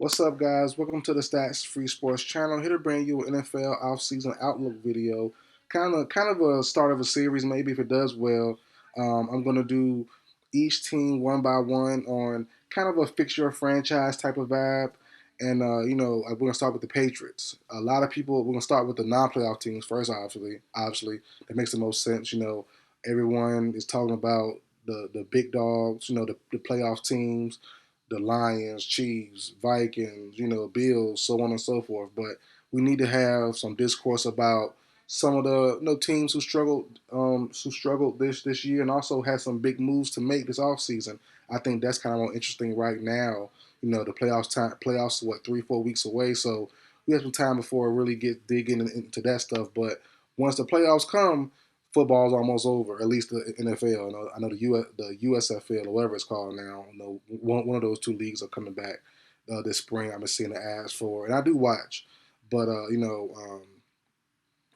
What's up, guys? Welcome to the Stats Free Sports channel. Here to bring you an NFL offseason outlook video. Kind of a start of a series. Maybe if it does well, I'm gonna do each team one by one on kind of a fix your franchise type of vibe. And we're gonna start with the Patriots. A lot of people. We're gonna start with the non-playoff teams first. Obviously, that makes the most sense. Everyone is talking about the big dogs. The playoff teams, the Lions, Chiefs, Vikings, Bills, so on and so forth. But we need to have some discourse about some of the teams who struggled this year, and also had some big moves to make this offseason. I think that's kind of more interesting right now. The playoffs what 3-4 weeks away, so we have some time before we really get digging into that stuff. But once the playoffs come, football's almost over. At least the NFL. I know the USFL or whatever it's called now. One of those two leagues are coming back this spring. I've been seeing the ads for, and I do watch, but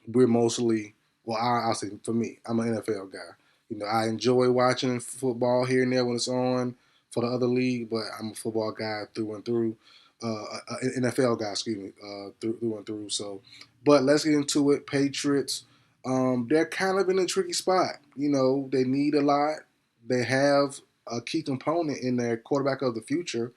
we're mostly, well, I'll say for me, I'm an NFL guy. I enjoy watching football here and there when it's on for the other league, but I'm a football guy through and through. An NFL guy, excuse me, through and through. So, but let's get into it. Patriots, they're kind of in a tricky spot. They need a lot. They have a key component in their quarterback of the future,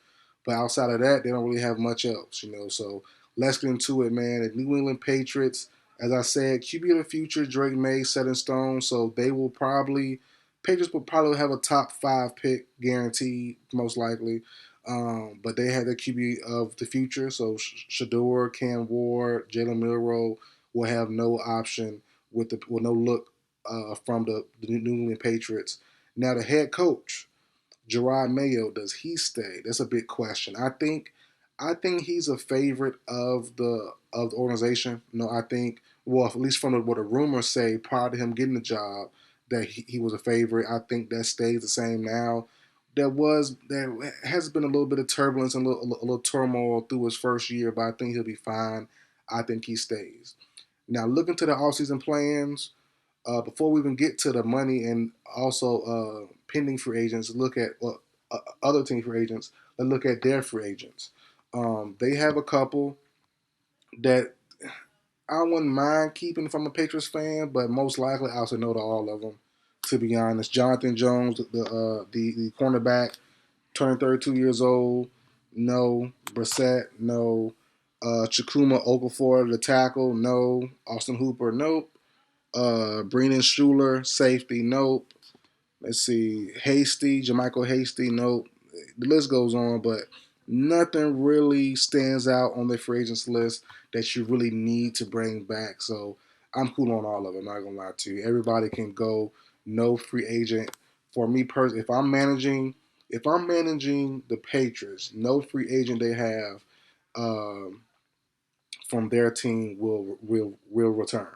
but outside of that, they don't really have much else. So let's get into it, man. The New England Patriots, as I said, QB of the future, Drake May set in stone. So Patriots will probably have a top 5 pick guaranteed, most likely. But they have the QB of the future. So Shador, Cam Ward, Jalen Milroe will have no option with no look from the New England Patriots. Now the head coach, Jerod Mayo, does he stay? That's a big question. I think he's a favorite of the organization. I think, well, at least from what the rumors say prior to him getting the job, that he was a favorite. I think that stays the same now. There has been a little bit of turbulence and a little turmoil through his first year, but I think he'll be fine. I think he stays. Now, looking to the offseason plans, before we even get to the money and also pending free agents, look at other team free agents. Let's look at their free agents. They have a couple that I wouldn't mind keeping from a Patriots fan, but most likely I'll say no to all of them. To be honest, Jonathan Jones, the cornerback, turning 32 years old, no. Brissett, no. Chikuma Okafor, the tackle, no. Austin Hooper, nope. Brennan Schuler, safety, nope. Let's see, Jermichael Hasty, nope. The list goes on, but nothing really stands out on the free agents list that you really need to bring back. So I'm cool on all of them. I'm not gonna lie to you. Everybody can go. No free agent. For me personally, if I'm managing the Patriots, no free agent they have um, from their team will return.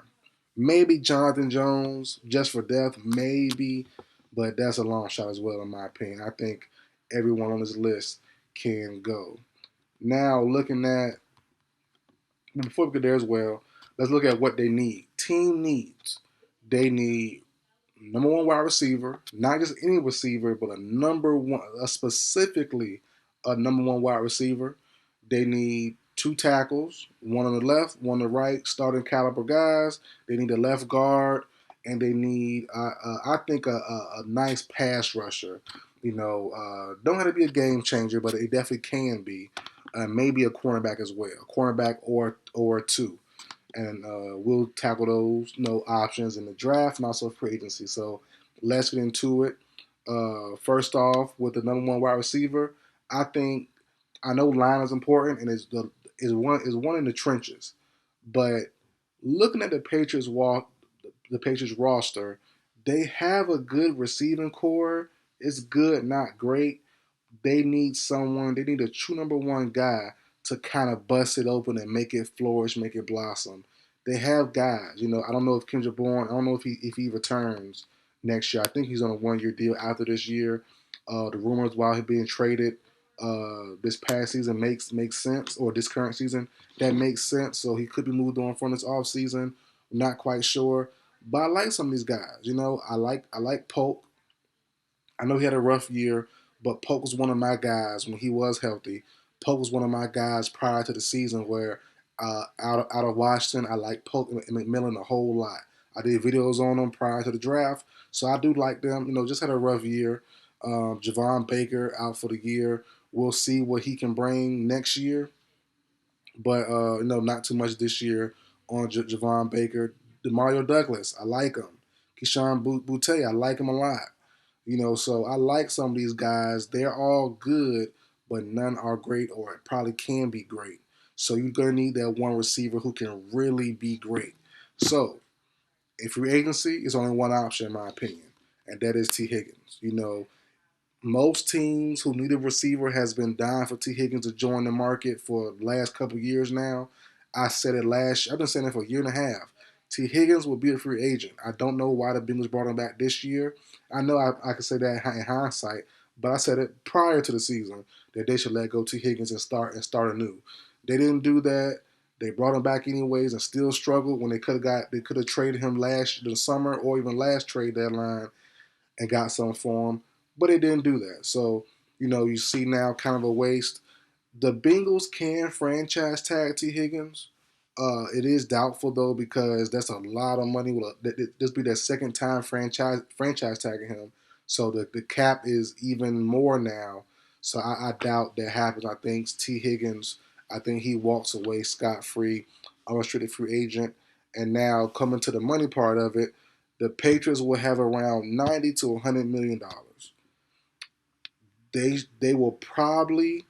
Maybe Jonathan Jones just for depth, maybe, but that's a long shot as well in my opinion. I think everyone on this list can go. Now looking at before we get there as well, let's look at what they need. Team needs. They need number one wide receiver, not just any receiver, but specifically a number one wide receiver. They need two tackles, one on the left, one on the right, starting caliber guys. They need a left guard, and they need, I think, a nice pass rusher. Don't have to be a game changer, but it definitely can be. Maybe a cornerback as well, a cornerback or two, and we'll tackle those options in the draft and also free agency. So let's get into it. First off, with the number one wide receiver, I know line is important and is one in the trenches, but looking at the Patriots roster, they have a good receiving core. It's good, not great. They need someone. They need a true number one guy to kind of bust it open and make it flourish, make it blossom. They have guys. I don't know if Kendrick Bourne. I don't know if he returns next year. I think he's on a 1 year deal after this year. The rumors while he's being traded this past season makes sense, or this current season that makes sense. So he could be moved on from this off season. Not quite sure, but I like some of these guys. I like Polk. I know he had a rough year, but Polk was one of my guys when he was healthy. Polk was one of my guys prior to the season where out of Washington, I like Polk and McMillan a whole lot. I did videos on them prior to the draft, so I do like them. Just had a rough year. Javon Baker out for the year. We'll see what he can bring next year, but not too much this year on Javon Baker. Mario Douglas, I like him. Keyshawn Boutte, I like him a lot. So I like some of these guys. They're all good, but none are great or probably can be great. So you're going to need that one receiver who can really be great. So if free agency is only one option, in my opinion, and that is T. Higgins. Most teams who need a receiver has been dying for T. Higgins to join the market for the last couple of years now. I said it last year. I've been saying it for a year and a half. T. Higgins will be a free agent. I don't know why the Bengals brought him back this year. I know I could say that in hindsight, but I said it prior to the season that they should let go T. Higgins and start anew. They didn't do that. They brought him back anyways and still struggled when they could have traded him last the summer or even last trade deadline and got something for him, but they didn't do that. So, you see now kind of a waste. The Bengals can franchise tag T. Higgins. It is doubtful though because that's a lot of money. This be their second time franchise tagging him, so the cap is even more now. So I doubt that happens. I think T. Higgins. I think he walks away scot free, unrestricted free agent. And now coming to the money part of it, the Patriots will have around $90 to $100 million. They will probably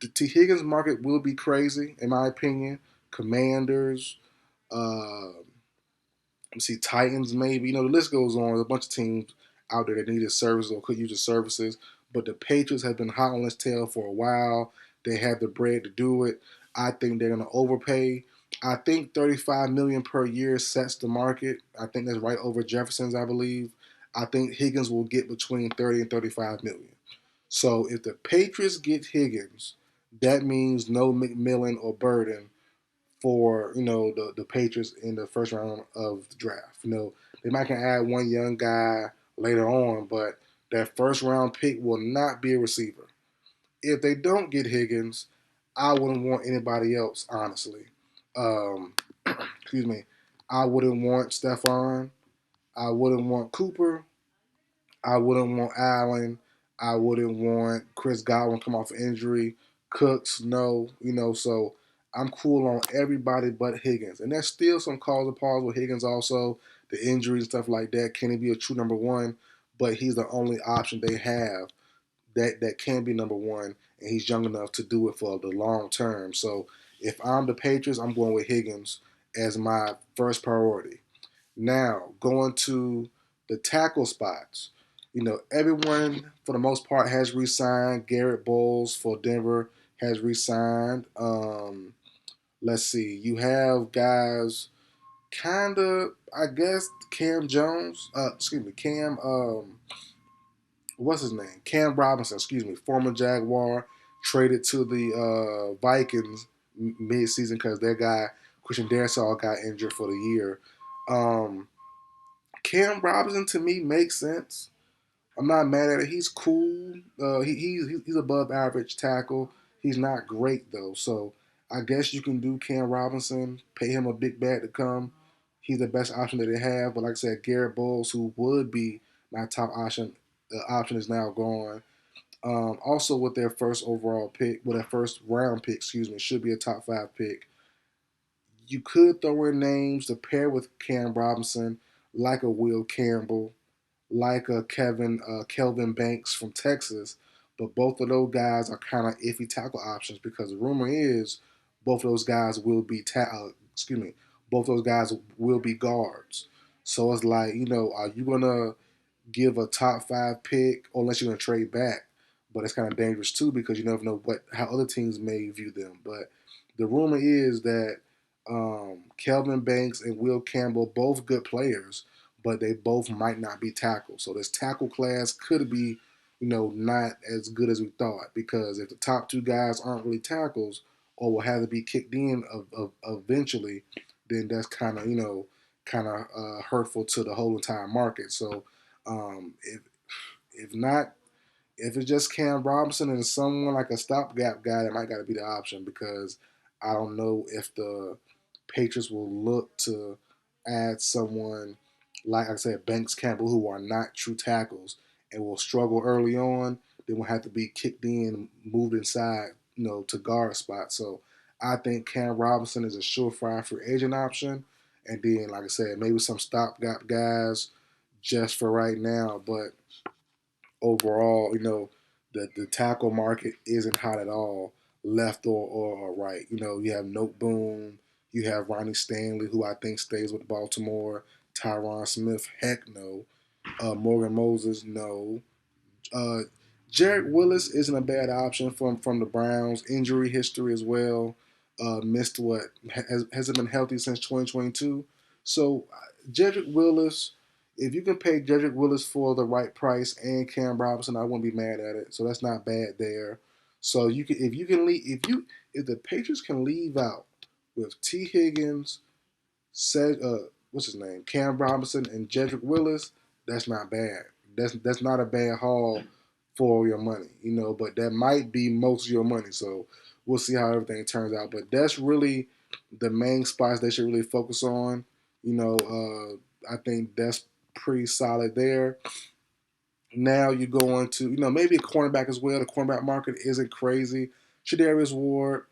the T. Higgins market will be crazy, in my opinion. Commanders, let's see, Titans, maybe. The list goes on. There's a bunch of teams out there that need his services or could use his services. But the Patriots have been hot on his tail for a while. They have the bread to do it. I think they're going to overpay. I think $35 million per year sets the market. I think that's right over Jefferson's, I believe. I think Higgins will get between 30 and 35 million. So if the Patriots get Higgins, that means no McMillan or Burden for the Patriots in the first round of the draft. They might can add one young guy later on, but that first round pick will not be a receiver. If they don't get Higgins, I wouldn't want anybody else, honestly. Um, excuse me. I wouldn't want Stephon. I wouldn't want Cooper. I wouldn't want Allen. I wouldn't want Chris Godwin come off injury. Cooks, no. So I'm cool on everybody but Higgins. And there's still some calls of pause with Higgins also, the injuries and stuff like that. Can he be a true number one? But he's the only option they have that can be number one, and he's young enough to do it for the long term. So if I'm the Patriots, I'm going with Higgins as my first priority. Now, going to the tackle spots. Everyone, for the most part, has re-signed. Garrett Bowles for Denver has re-signed. Let's see. You have guys kind of, I guess, Cam Jones. Excuse me, Cam, what's his name? Cam Robinson, excuse me, former Jaguar, traded to the Vikings mid-season because their guy, Christian Darrisaw, got injured for the year. Um, Cam Robinson to me makes sense. I'm not mad at it. He's cool. He's above average tackle. He's not great though, so I guess you can do Cam Robinson, pay him a big bag to come. He's the best option that they have. But like I said, Garrett Bowles, who would be my top option, the option is now gone. Also, with their first overall pick, with their first round pick, excuse me, should be a top 5 pick. You could throw in names to pair with Cam Robinson, like a Will Campbell, like a Kelvin Banks from Texas, but both of those guys are kind of iffy tackle options because the rumor is both of those guys will be both of those guys will be guards. So it's like, are you gonna give a top 5 pick unless you're gonna trade back? But it's kind of dangerous too because you never know how other teams may view them. But the rumor is that Kelvin Banks and Will Campbell, both good players, but they both might not be tackles. So this tackle class could be, not as good as we thought because if the top 2 guys aren't really tackles or will have to be kicked in eventually, then that's kind of, hurtful to the whole entire market. So if not If it's just Cam Robinson and someone like a stopgap guy, that might got to be the option because I don't know if the Patriots will look to add someone like I said, Banks Campbell, who are not true tackles and will struggle early on. Then will have to be kicked in, moved inside, to guard spot. So I think Cam Robinson is a surefire free agent option. And then, like I said, maybe some stopgap guys just for right now. But overall, the tackle market isn't hot at all, left or right. You have Note Boom, you have Ronnie Stanley, who I think stays with Baltimore. Tyron Smith, heck no. Morgan Moses, no. Uh, Jerod Willis isn't a bad option from the Browns. Injury history as well. Missed what hasn't been healthy since 2022. So Jedrick Willis, if you can pay Jedrick Willis for the right price and Cam Robinson, I wouldn't be mad at it. So that's not bad there. So you can leave if the Patriots can leave out with T Higgins, said what's his name, Cam Robinson and Jedrick Willis, that's not bad. That's not a bad haul for your money, But that might be most of your money. So we'll see how everything turns out. But that's really the main spots they should really focus on. I think that's pretty solid there. Now you go on to maybe a cornerback as well. The cornerback market isn't crazy. Shadarius Ward,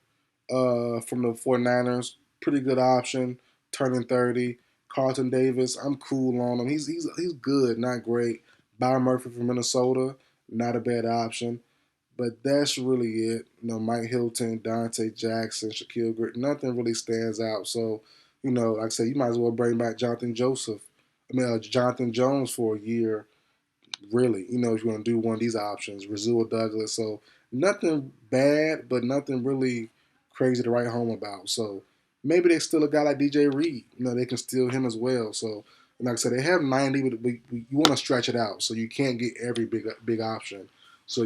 from the 49ers. Pretty good option, turning 30. Carlton Davis, I'm cool on him. He's good, not great. Byron Murphy from Minnesota, not a bad option. But that's really it. Mike Hilton, Dante Jackson, Shaquille Griffin, nothing really stands out. So, like I said, you might as well bring back Jonathan Jones for a year, really, if you want to do one of these options, Razul Douglas. So nothing bad, but nothing really crazy to write home about. So maybe they steal a guy like DJ Reed. They can steal him as well. So like I said, they have 90, but you want to stretch it out, so you can't get every big option. So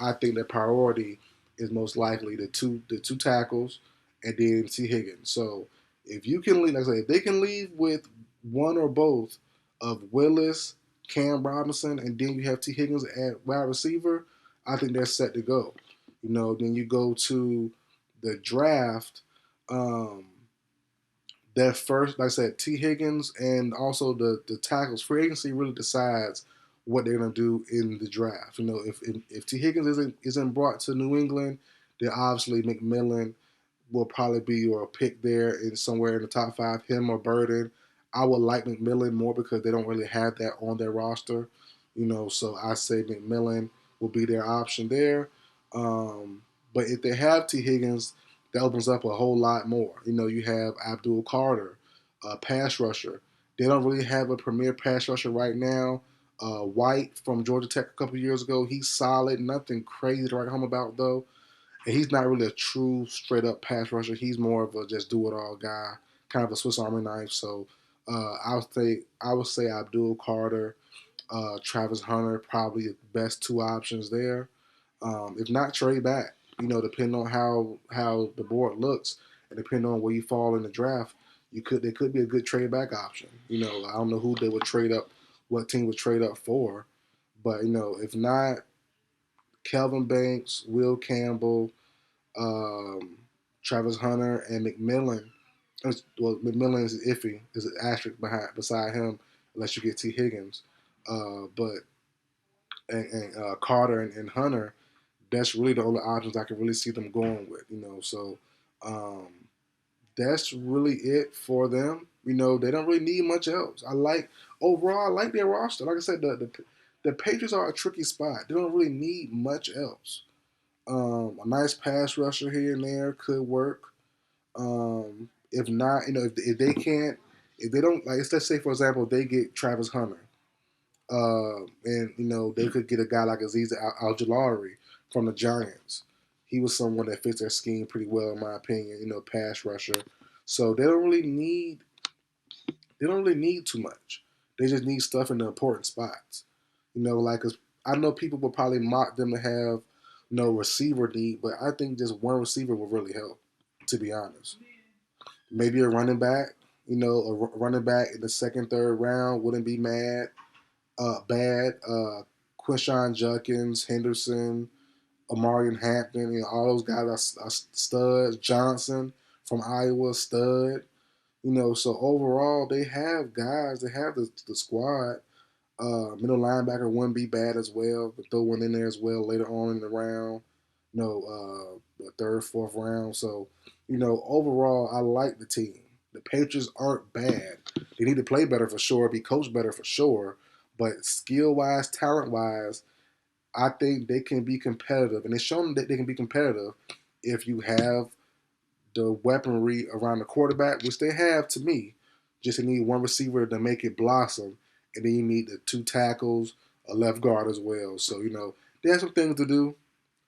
I think the priority is most likely the two tackles and then T Higgins. So if you can leave, like I said, if they can leave with one or both of Willis, Cam Robinson, and then you have T Higgins at wide receiver, I think they're set to go. Then you go to the draft. Um, that first, like I said, T Higgins and also the tackles. Free agency really decides what they're gonna do in the draft. If T Higgins isn't brought to New England, then obviously McMillan will probably be your pick there in somewhere in the top five. Him or Burden. I would like McMillan more because they don't really have that on their roster. So I say McMillan will be their option there. But if they have T Higgins, that opens up a whole lot more. You have Abdul Carter, a pass rusher. They don't really have a premier pass rusher right now. White from Georgia Tech a couple of years ago, he's solid. Nothing crazy to write home about though. And he's not really a true straight up pass rusher. He's more of a just do it all guy, kind of a Swiss Army knife. So I would say Abdul Carter, Travis Hunter, probably the best two options there. If not, trade back. Depending on how the board looks and depending on where you fall in the draft, they could be a good trade back option. I don't know who they would trade up, what team would trade up for, but if not, Kelvin Banks, Will Campbell, um, Travis Hunter, and McMillan. Well, McMillan is iffy. There's an asterisk beside him unless you get T Higgins. But Carter and Hunter, that's really the only options I can really see them going with. So um, that's really it for them. They don't really need much else. Overall, I like their roster. Like I said, the Patriots are a tricky spot. They don't really need much else. A nice pass rusher here and there could work. If not, if they can't, if they don't, like, let's say for example, they get Travis Hunter, and they could get a guy like Aziz Al-Jalari from the Giants. He was someone that fits their scheme pretty well, in my opinion. Pass rusher. So they don't really need too much. They just need stuff in the important spots. Like I know people will probably mock them to have no receiver need, but I think just one receiver will really help. To be honest, maybe a running back. A running back in the second, third round wouldn't be bad. Quinshon Judkins, Henderson, Amarian Hampton, all those guys are studs. Johnson from Iowa, stud. So overall, they have guys. They have the squad. Middle linebacker wouldn't be bad as well, but throw one in there as well later on in the round. The third, fourth round. So, overall, I like the team. The Patriots aren't bad. They need to play better for sure, be coached better for sure. But skill wise, talent wise, I think they can be competitive, and it's shown that they can be competitive if you have the weaponry around the quarterback, which they have to me. Just you need one receiver to make it blossom, and then you need the two tackles, a left guard as well. So, they have some things to do,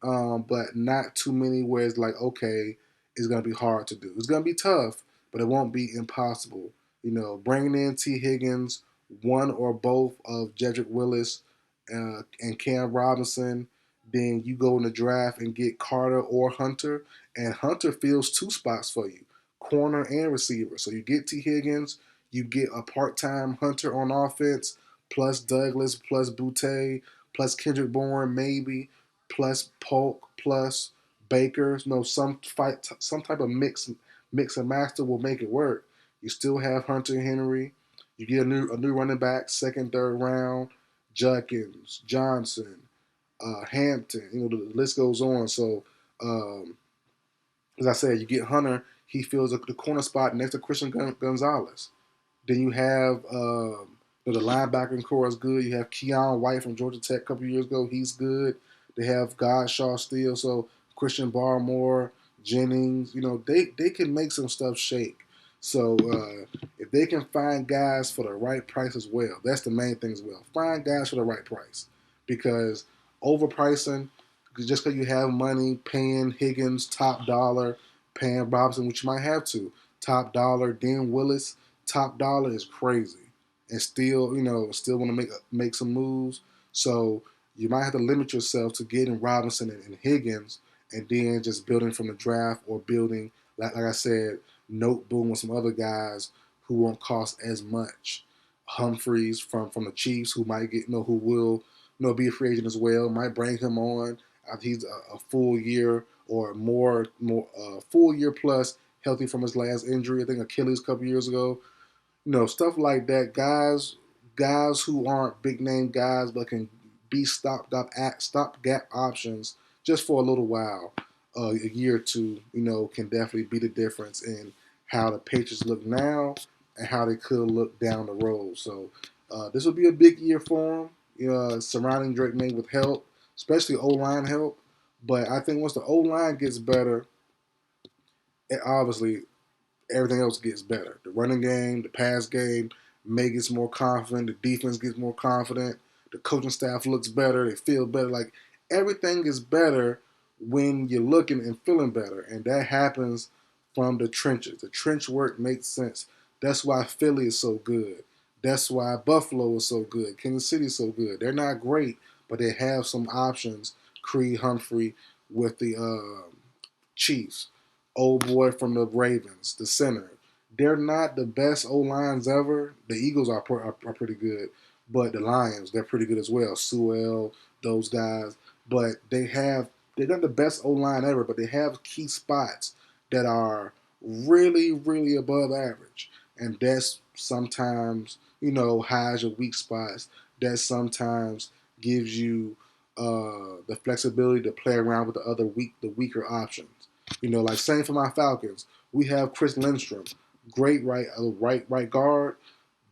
but not too many where it's like, okay, it's going to be hard to do. It's going to be tough, but it won't be impossible. Bringing in T. Higgins, one or both of Jedrick Willis and Cam Robinson, then you go in the draft and get Carter or Hunter, and Hunter fills two spots for you, corner and receiver. So you get T. Higgins, you get a part-time Hunter on offense, plus Douglas, plus Boutte, plus Kendrick Bourne maybe, plus Polk, plus Baker. Some type of mix and master will make it work. You still have Hunter Henry. You get a new running back, second, third round, Judkins, Johnson, Hampton. The list goes on. So, as I said, you get Hunter. He fills the corner spot next to Christian Gonzalez. Then you have the linebacker core is good. You have Keon White from Georgia Tech a couple years ago. He's good. They have Godshaw still. So Christian Barmore, Jennings. They can make some stuff shake. So if they can find guys for the right price as well, that's the main thing as well. Find guys for the right price, because overpricing, just because you have money, paying Higgins top dollar, paying Robinson, which you might have to, top dollar, then Willis, top dollar is crazy. And still want to make some moves. So you might have to limit yourself to getting Robinson and Higgins, and then just building from the draft, or building, like I said, note boom with some other guys who won't cost as much. Humphreys from the Chiefs, who might get who will be a free agent as well, might bring him on after he's a full year or more full year plus healthy from his last injury. I think Achilles a couple years ago. Stuff like that. Guys who aren't big name guys but can be stopgap options just for a little while, a year or two. Can definitely be the difference in how the Patriots look now and how they could look down the road. So this will be a big year for them. Surrounding Drake May with help, especially O-line help. But I think once the O-line gets better, obviously everything else gets better. The running game, the pass game, May gets more confident. The defense gets more confident. The coaching staff looks better. They feel better. Like, everything is better when you're looking and feeling better. And that happens from the trenches. The trench work makes sense. That's why Philly is so good. That's why Buffalo is so good. Kansas City is so good. They're not great, but they have some options. Creed Humphrey with the Chiefs. Old boy from the Ravens, the center. They're not the best O-lines ever. The Eagles are pretty good, but the Lions, they're pretty good as well. Sewell, those guys. But they're not the best O-line ever, but they have key spots that are really, really above average. And that's sometimes, hides your weak spots. That sometimes gives you the flexibility to play around with the weaker options. Like same for my Falcons. We have Chris Lindstrom, great right guard.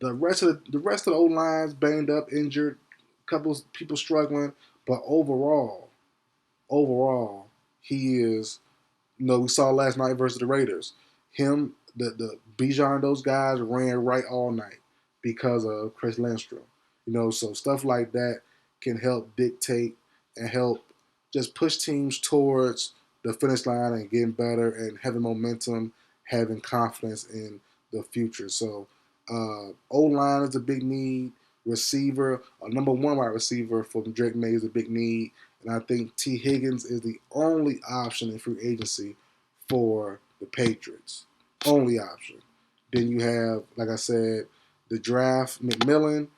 The rest of the O lines banged up, injured, couple people struggling, but overall, he is. We saw last night versus the Raiders. The Bijan, those guys ran right all night because of Chris Lindstrom. So stuff like that can help dictate and help just push teams towards the finish line and getting better and having momentum, having confidence in the future. So O-line is a big need. Receiver, a number one wide receiver from Drake May is a big need. And I think T. Higgins is the only option in free agency for the Patriots. Only option. Then you have, like I said, the draft, McMillan,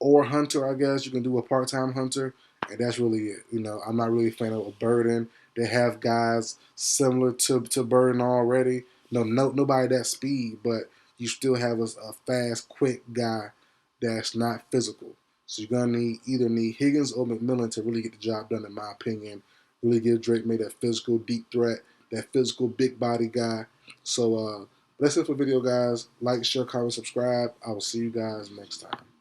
or hunter, I guess. You can do a part-time hunter, and that's really it. You know, I'm not really a fan of a Burden. They have guys similar to Burden already. Nobody that speed, but you still have a fast, quick guy that's not physical. So you're gonna either need Higgins or McMillan to really get the job done, in my opinion. Really give Drake May that physical deep threat, that physical big body guy. So that's it for the video, guys. Like, share, comment, subscribe. I will see you guys next time.